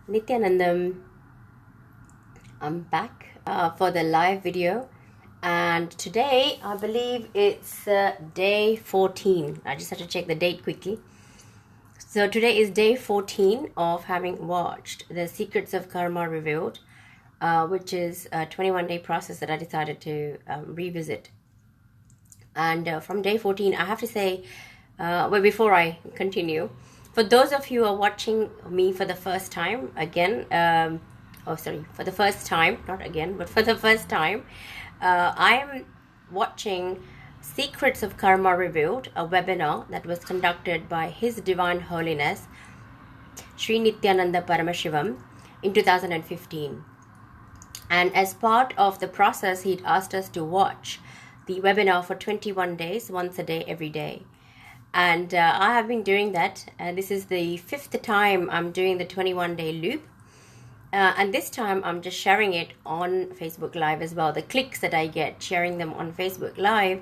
Nityanandam. I'm back for the live video, and today I believe it's day 14. I just had to check the date quickly. So today is day 14 of having watched The Secrets of Karma Revealed, which is a 21-day process that I decided to revisit. And from day 14, I have to say, before I continue, for those of you who are watching me for the first time, again, for the first time, not again, but for the first time, I'm watching Secrets of Karma Revealed, a webinar that was conducted by His Divine Holiness, Sri Nityananda Paramashivam, in 2015. And as part of the process, he'd asked us to watch the webinar for 21 days, once a day, every day. And I have been doing that. This is the 5th time I'm doing the 21-day loop. And this time I'm just sharing it on Facebook Live as well. The clicks that I get sharing them on Facebook Live.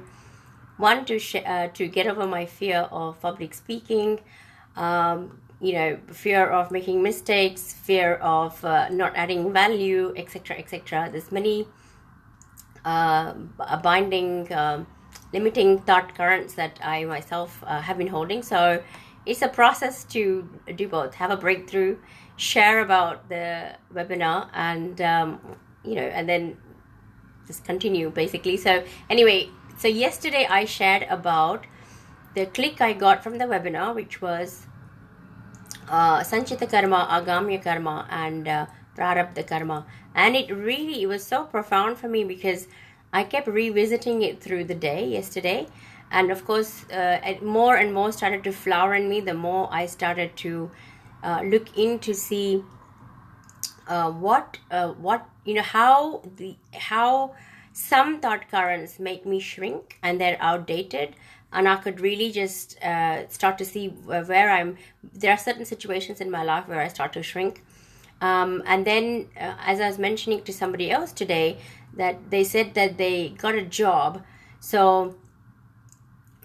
One, to get over my fear of public speaking, fear of making mistakes, fear of not adding value, etc., etc. There's many binding, limiting thought currents that I myself have been holding. So it's a process to do both, have a breakthrough, share about the webinar, and and then just continue basically. So anyway, so yesterday I shared about the click I got from the webinar, which was Sanchita karma, Agamya karma, and Prarabdha karma. And it was so profound for me because I kept revisiting it through the day yesterday. And of course, it more and more started to flower in me the more I started to look in to see how some thought currents make me shrink and they're outdated, and I could really just start to see where there are certain situations in my life where I start to shrink. And then as I was mentioning to somebody else today, that they said that they got a job. So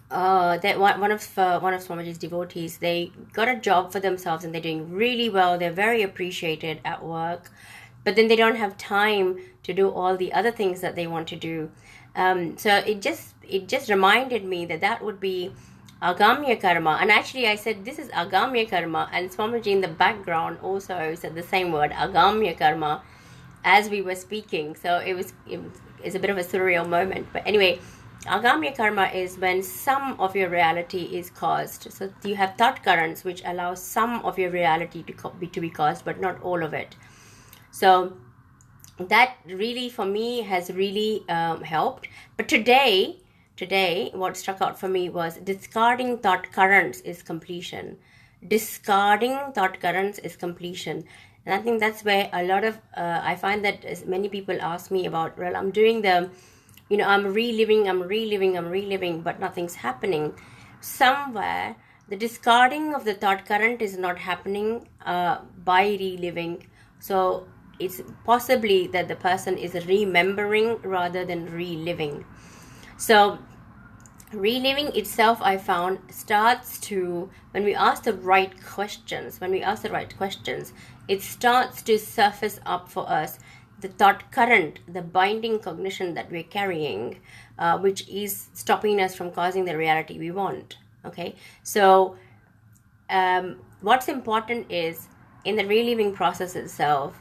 that one of Swamiji's devotees, they got a job for themselves and they're doing really well. They're very appreciated at work, but then they don't have time to do all the other things that they want to do. So it just reminded me that would be Agamya karma. And actually I said this is Agamya karma, and Swamiji in the background also said the same word, Agamya karma, as we were speaking. So it's a bit of a surreal moment. But anyway, Agamya karma is when some of your reality is caused. So you have thought currents which allow some of your reality to be caused, but not all of it. So that really for me has really helped. But today what struck out for me was discarding thought currents is completion. Discarding thought currents is completion. And I think that's where a lot of I find that as many people ask me about, well, I'm doing the I'm reliving, but nothing's happening. Somewhere, the discarding of the thought current is not happening by reliving. So it's possibly that the person is remembering rather than reliving. So reliving itself, I found, starts to, when we ask the right questions, it starts to surface up for us the thought current, the binding cognition that we're carrying, which is stopping us from causing the reality we want. Okay, so what's important is in the reliving process itself,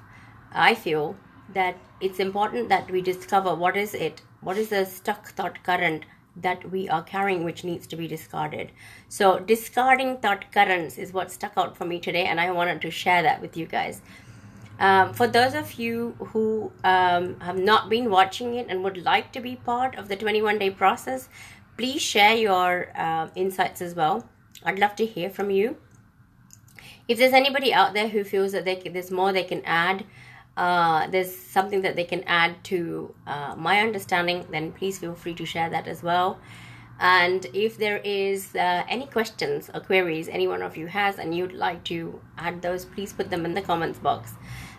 I feel that it's important that we discover what is the stuck thought current that we are carrying, which needs to be discarded. So discarding thought currents is what stuck out for me today, and I wanted to share that with you guys. For those of you who have not been watching it and would like to be part of the 21-day process, please share your insights as well. I'd love to hear from you. If there's anybody out there who feels that there's more they can add, there's something that they can add to my understanding, then please feel free to share that as well. And if there is any questions or queries any one of you has and you'd like to add those, please put them in the comments box.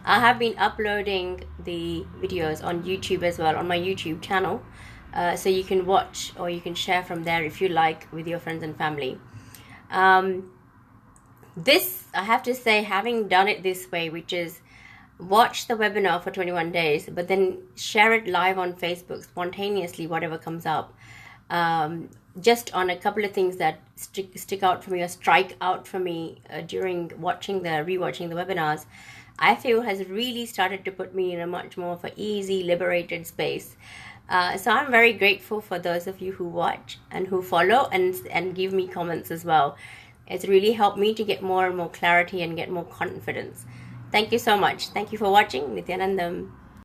I have been uploading the videos on YouTube as well, on my YouTube channel. So you can watch or you can share from there if you like with your friends and family. This, I have to say, having done it this way, which is watch the webinar for 21 days, but then share it live on Facebook spontaneously, whatever comes up. Just on a couple of things that stick out for me or strike out for me during rewatching the webinars, I feel has really started to put me in a much more of an easy, liberated space. So I'm very grateful for those of you who watch and who follow and give me comments as well. It's really helped me to get more and more clarity and get more confidence. Thank you so much. Thank you for watching. Nityanandam.